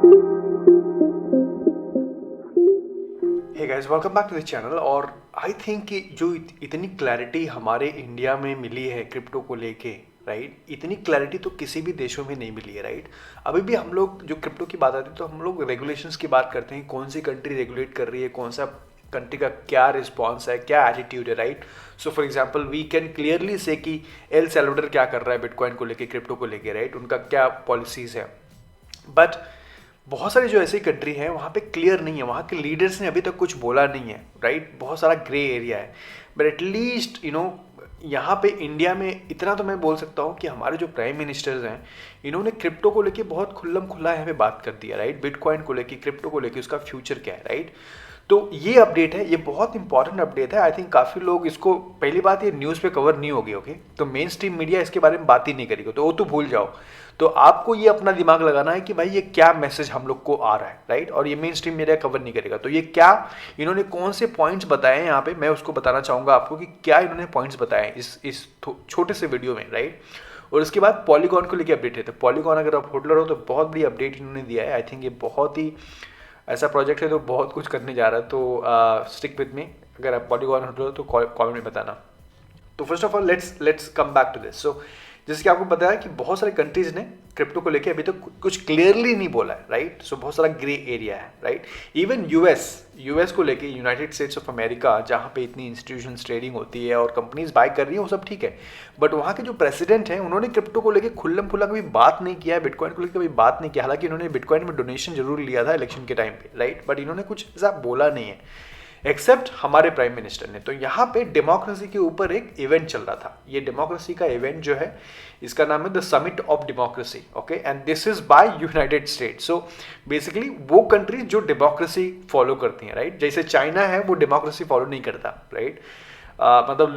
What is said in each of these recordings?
Hey guys, welcome back to the channel. और I think कि जो इतनी क्लैरिटी हमारे इंडिया में मिली है क्रिप्टो को लेके, राइट, इतनी क्लैरिटी तो किसी भी देशों में नहीं मिली है, राइट। अभी भी हम लोग जो क्रिप्टो की बात आती है तो हम लोग रेगुलेशंस की बात करते हैं, कौन सी कंट्री रेगुलेट कर रही है, कौन सा कंट्री का क्या रिस्पॉन्स है, क्या एटीट्यूड है, right. So for example we can clearly say कि एल सैल्वाडोर क्या कर रहा है बिटकॉइन को लेके, क्रिप्टो को लेके, राइट, उनका क्या पॉलिसीज है। बट बहुत सारी जो ऐसी कंट्री है वहाँ पे क्लियर नहीं है, वहाँ के लीडर्स ने अभी तक कुछ बोला नहीं है, राइट। बहुत सारा ग्रे एरिया है। बट एटलीस्ट यहाँ पे इंडिया में इतना तो मैं बोल सकता हूँ कि हमारे जो प्राइम मिनिस्टर्स हैं इन्होंने क्रिप्टो को लेके बहुत खुल्लम खुल्ला यहाँ पे बात कर दिया, राइट। बिटकॉइन को लेके, क्रिप्टो को लेके, उसका फ्यूचर क्या है, राइट। तो ये अपडेट है, ये बहुत इंपॉर्टेंट अपडेट है। आई थिंक काफ़ी लोग इसको, पहली बात ये न्यूज़ पे कवर नहीं होगी, ओके। तो मेन स्ट्रीम मीडिया इसके बारे में बात ही नहीं करेगी, तो वो तो भूल जाओ। तो आपको ये अपना दिमाग लगाना है कि भाई ये क्या मैसेज हम लोग को आ रहा है, राइट। और ये मेन स्ट्रीम मीडिया कवर नहीं करेगा। तो ये क्या, इन्होंने कौन से पॉइंट्स बताए हैं यहाँ पे, मैं उसको बताना चाहूँगा आपको कि क्या इन्होंने पॉइंट्स बताए हैं इस छोटे से वीडियो में, राइट। और उसके बाद पॉलीगॉन को लेकर अपडेट है। तो पॉलीगॉन अगर आप होल्डर हो तो बहुत बड़ी अपडेट इन्होंने दिया है। आई थिंक ये बहुत ही ऐसा प्रोजेक्ट है तो बहुत कुछ करने जा रहा है। तो स्टिक विद मी, अगर आप पॉलीगॉन होल्डर हो तो कमेंट में बताना। तो first of all let's come back to this. So जैसे कि आपको पता है कि बहुत सारे कंट्रीज ने क्रिप्टो को लेके अभी तक कुछ क्लियरली नहीं बोला है, राइट। सो बहुत सारा ग्रे एरिया है, राइट। इवन यूएस को लेके, यूनाइटेड स्टेट्स ऑफ अमेरिका, जहाँ पे इतनी इंस्टीट्यूशन ट्रेडिंग होती है और कंपनीज बाय कर रही है, वो सब ठीक है। बट वहाँ के जो प्रेसिडेंट हैं उन्होंने क्रिप्टो को लेके खुल्लम खुल्ला कभी बात नहीं किया है, बिटकॉइन को लेकर कभी बात नहीं किया। हालांकि इन्होंने बिटकॉइन में डोनेशन जरूर लिया था इलेक्शन के टाइम पे, राइट। बट इन्होंने कुछ ऐसा बोला नहीं है एक्सेप्ट हमारे प्राइम मिनिस्टर ने। तो यहाँ पे डेमोक्रेसी के ऊपर एक इवेंट चल रहा था। ये डेमोक्रेसी का इवेंट जो है, इसका नाम है the summit of democracy, okay. And this is by United states. So basically वो कंट्रीज जो डेमोक्रेसी फॉलो करती हैं, राइट। जैसे चाइना है, वो डेमोक्रेसी फॉलो नहीं करता, राइट। मतलब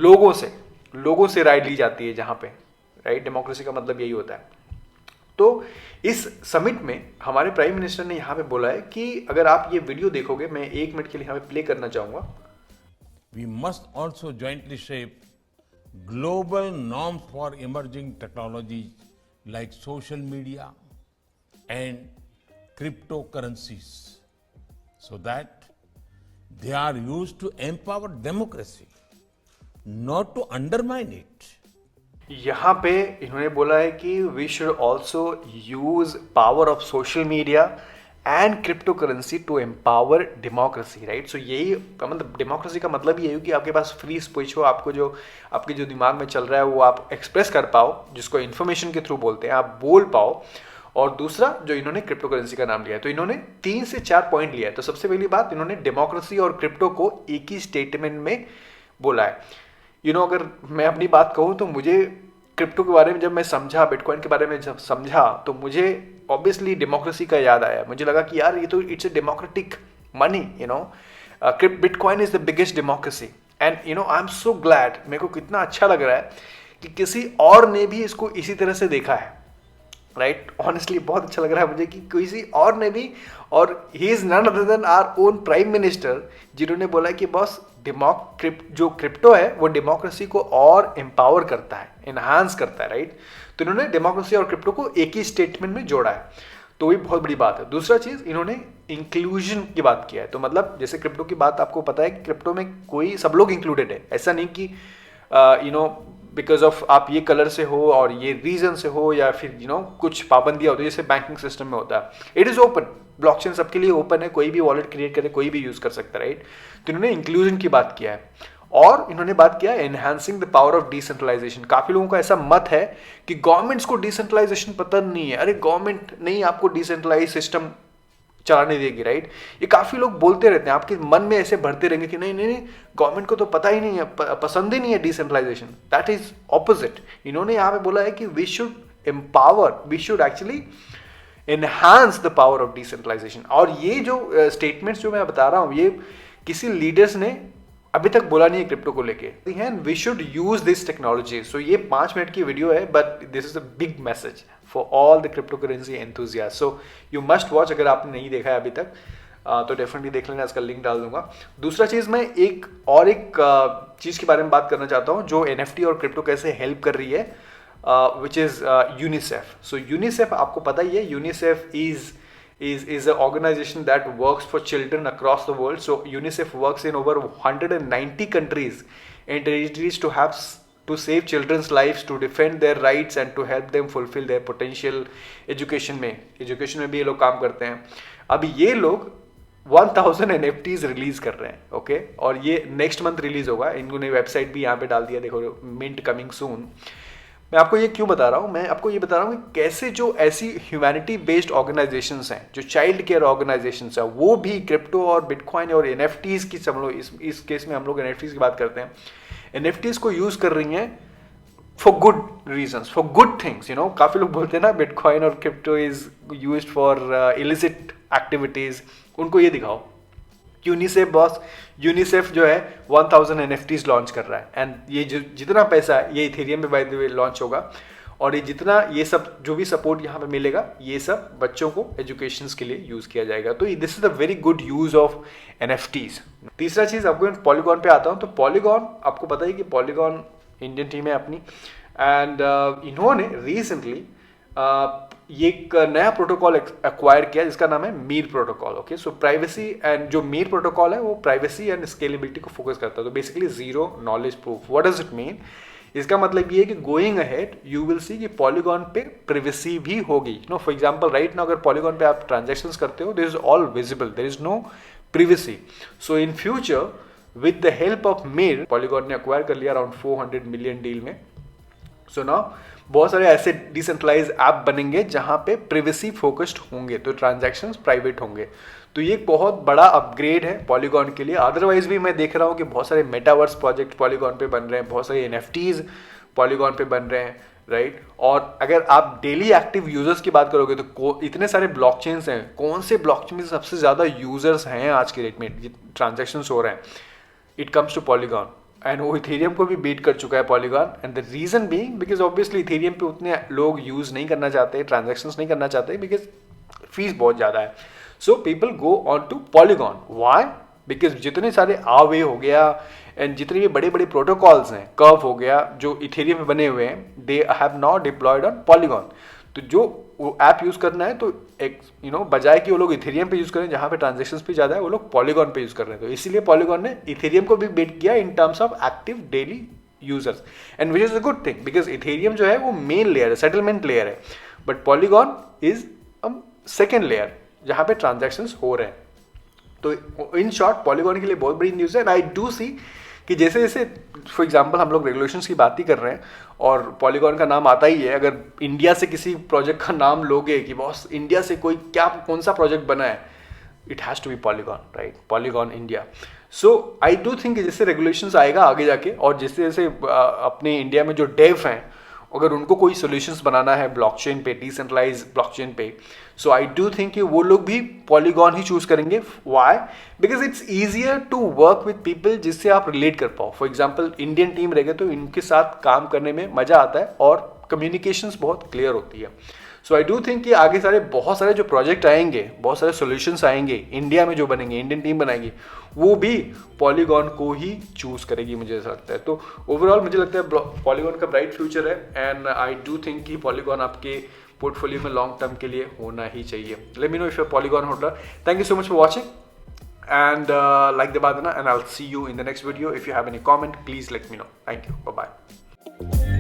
लोगों से राय ली जाती है जहाँ पे, राइट। डेमोक्रेसी का मतलब यही होता है। तो इस समिट में हमारे प्राइम मिनिस्टर ने यहाँ पे बोला है कि अगर आप ये वीडियो देखोगे, मैं 1 मिनट के लिए यहाँ पे प्ले करना चाहूंगा। We must also jointly shape global norms for emerging technologies like social media and cryptocurrencies so that they are used to empower democracy, not to undermine it. यहाँ पे इन्होंने बोला है कि we should also use power of social media and crypto currency to empower democracy, right. So यही मतलब democracy का मतलब ये है कि आपके पास फ्री स्पीच हो, आपके जो दिमाग में चल रहा है वो आप एक्सप्रेस कर पाओ, जिसको इन्फॉर्मेशन के थ्रू बोलते हैं, आप बोल पाओ। और दूसरा जो इन्होंने क्रिप्टो करेंसी का नाम लिया है, तो इन्होंने 3 से 4 पॉइंट लिया है। तो सबसे पहली बात, इन्होंने डेमोक्रेसी और क्रिप्टो को एक ही स्टेटमेंट में बोला है। अगर मैं अपनी बात कहूँ तो मुझे क्रिप्टो के बारे में जब मैं समझा, बिटकॉइन के बारे में जब समझा, तो मुझे ऑब्वियसली डेमोक्रेसी का याद आया। मुझे लगा कि यार ये तो it's a democratic money, bitcoin is the biggest democracy. And I am so glad, मेरे को कितना अच्छा लग रहा है कि किसी और ने भी इसको इसी तरह से देखा है, राइट। ऑनेस्टली बहुत अच्छा लग रहा है मुझे कि किसी और ने भी, और he is none other than our own prime minister, जिन्होंने बोला कि बॉस जो क्रिप्टो है वो डेमोक्रेसी को और एम्पावर करता है, एनहांस करता है, राइट। तो इन्होंने डेमोक्रेसी और क्रिप्टो को एक ही स्टेटमेंट में जोड़ा है, तो ये बहुत बड़ी बात है। दूसरा चीज, इन्होंने इंक्लूजन की बात किया है। तो मतलब जैसे क्रिप्टो की बात आपको पता है कि क्रिप्टो में कोई सब लोग इंक्लूडेड है। ऐसा नहीं कि बिकॉज ऑफ आप ये कलर से हो और ये रीजन से हो, या फिर कुछ पाबंदियां होती है जैसे बैंकिंग सिस्टम में होता है। इट इज ओपन, ब्लॉकचेन सबके लिए ओपन है, कोई भी वॉलेट क्रिएट करे, कोई भी यूज कर सकता है, राइट। तो इन्होंने इंक्लूजन की बात किया है। और इन्होंने बात किया enhancing the power of decentralisation. काफी लोगों का ऐसा मत है कि गवर्नमेंट्स को डिसेंट्रलाइजेशन पता नहीं है। अरे गवर्नमेंट नहीं आपको डिसेंट्रलाइज सिस्टम चलाने देगी, राइट। ये काफी लोग बोलते रहते हैं, आपके मन में ऐसे भरते रहेंगे कि नहीं नहीं नहीं, गवर्नमेंट को तो पता ही नहीं है, पसंद ही नहीं है डिसेंट्रलाइजेशन। That is opposite. इन्होंने यहाँ पे बोला है कि we should empower, we should actually enhance the power of decentralisation. और ये जो स्टेटमेंट्स जो मैं बता रहा हूँ, ये किसी लीडर्स ने अभी तक बोला नहीं है क्रिप्टो को लेके। We should use this technology. So ये 5 मिनट की वीडियो है, but this is a big message for all the crypto currency enthusiast. So you must watch, अगर आपने नहीं देखा है अभी तक तो डेफिनेटली देख लेना, इसका लिंक डाल दूंगा। दूसरा चीज, मैं एक चीज के बारे में बात करना चाहता हूँ जो NFT और क्रिप्टो कैसे हेल्प कर रही है, which is UNICEF. So UNICEF आपको पता ही है, UNICEF is is an organization that works for children across the world. So UNICEF works in over 190 countries and territories to save children's lives, to defend their rights and to help them fulfill their potential. Education में भी ये लोग काम करते हैं. अभी ये लोग 1000 NFTs रिलीज कर रहे हैं, ओके, और ये नेक्स्ट मंथ रिलीज होगा. इन्होंने वेबसाइट भी यहाँ पे डाल दिया, देखो, मिंट कमिंग सून. मैं आपको ये क्यों बता रहा हूँ? मैं आपको ये बता रहा हूँ कि कैसे जो ऐसी ह्यूमैनिटी बेस्ड ऑर्गेनाइजेशंस हैं, जो चाइल्ड केयर ऑर्गेनाइजेशंस हैं, वो भी क्रिप्टो और बिटकॉइन और NFTs की, हम लोग इस केस में हम लोग NFTs की बात करते हैं, NFTs को यूज कर रही हैं for good reasons, for good things. You know, काफी लोग बोलते हैं ना बिटकॉइन और crypto is used for illicit activities. उनको ये दिखाओ. यूनिसेफ जो है 1000 NFTs लॉन्च कर रहा है, एंड ये जितना पैसा है ये इथेरियम में बाय द वे लॉन्च होगा, और ये जितना, ये सब जो भी सपोर्ट यहाँ पे मिलेगा, ये सब बच्चों को एजुकेशन के लिए यूज किया जाएगा. तो this is a very good use of NFTs. तीसरा चीज, आपको पॉलीगॉन पे आता हूँ. तो पॉलीगॉन, आपको पता है कि पॉलीगॉन इंडियन टीम है अपनी, एंड इन्होंने रिसेंटली ये एक नया प्रोटोकॉल एक्वायर किया जिसका नाम है Mir protocol. Okay, so privacy and जो मीर प्रोटोकॉल है वो प्राइवेसी एंड स्केलेबिलिटी को फोकस करता है. तो basically zero knowledge proof. What does it mean? इसका मतलब ये है कि going ahead you will see कि पॉलीगॉन पे प्राइवेसी भी होगी. No, for example right now अगर पॉलीगॉन पे आप ट्रांजैक्शंस करते हो, this is all visible, there is no privacy. So in future with the help of Mir, polygon ने एक्वायर कर लिया अराउंड 400 मिलियन डील में. सो नाउ बहुत सारे ऐसे डिसेंट्रलाइज ऐप बनेंगे जहां पे प्राइवेसी फोकस्ड होंगे, तो ट्रांजैक्शंस प्राइवेट होंगे. तो ये एक बहुत बड़ा अपग्रेड है पॉलीगॉन के लिए. अदरवाइज भी मैं देख रहा हूँ कि बहुत सारे मेटावर्स प्रोजेक्ट पॉलीगॉन पे बन रहे हैं, बहुत सारे NFTs पॉलीगॉन पे बन रहे हैं, राइट. और अगर आप डेली एक्टिव यूजर्स की बात करोगे तो इतने सारे ब्लॉकचेन्स हैं, कौन से ब्लॉकचेन में सबसे ज्यादा यूजर्स हैं आज के डेट में, ट्रांजेक्शन्स हो रहे हैं, it comes to Polygon. And वो इथेरियम को भी बीट कर चुका है Polygon. And the reason being because obviously Ethereum पे उतने लोग यूज नहीं करना चाहते, ट्रांजैक्शंस नहीं करना चाहते, बिकॉज फीस बहुत ज़्यादा है. So people go on to Polygon. Why? Because जितने सारे आवे हो गया एंड जितने भी बड़े बड़े प्रोटोकॉल्स हैं, कर्व हो गया, जो इथेरियम में बने हुए हैं, they have not diploid on polygon. तो जो वो ऐप यूज करना है, तो एक बजाय कि वो लोग इथेरियम पे यूज करें जहां पे ट्रांजैक्शंस भी ज्यादा है, वो लोग पॉलीगॉन पे यूज कर रहे हैं. तो इसीलिए पॉलीगॉन ने इथेरियम को भी बीट किया in terms of active daily users, and which is a good thing because Ethereum जो है वो मेन लेयर है, सेटलमेंट लेयर है, but polygon is a second layer जहां पे ट्रांजैक्शंस हो रहे हैं. तो इन शॉर्ट पॉलीगॉन के लिए बहुत बड़ी न्यूज है. एंड आई डू सी कि जैसे जैसे फॉर एग्जांपल हम लोग रेगुलेशंस की बात ही कर रहे हैं और पॉलीगॉन का नाम आता ही है. अगर इंडिया से किसी प्रोजेक्ट का नाम लोगे कि बॉस इंडिया से कौन सा प्रोजेक्ट बना है, it has to be Polygon, right, Polygon India. So I do think जैसे रेगुलेशंस आएगा आगे जाके, और जैसे जैसे अपने इंडिया में जो डेव हैं, अगर उनको कोई सोल्यूशंस बनाना है ब्लॉकचेन पे, डिसेंट्रलाइज ब्लॉकचेन पे, सो आई डू थिंक कि वो लोग भी पॉलीगॉन ही चूज करेंगे. Why? Because it's easier to work with people जिससे आप रिलेट कर पाओ. फॉर एग्जाम्पल इंडियन टीम रहेगा तो इनके साथ काम करने में मजा आता है और कम्युनिकेशंस बहुत क्लियर होती है. सो आई डू थिंक कि आगे बहुत सारे जो प्रोजेक्ट आएंगे, बहुत सारे सोल्यूशंस आएंगे इंडिया में जो बनेंगे, इंडियन टीम बनाएगी, वो भी पॉलीगॉन को ही चूज करेगी, मुझे ऐसा लगता है. तो ओवरऑल मुझे लगता है पॉलीगॉन का ब्राइट फ्यूचर है, एंड आई डू थिंक कि पॉलीगॉन आपके पोर्टफोलियो में लॉन्ग टर्म के लिए होना ही चाहिए. Let me know if you are Polygon holder. Thank you so much for watching, and like the badana, and I'll see you in the next video. If you have any comment, please let me know. Thank you. Bye bye.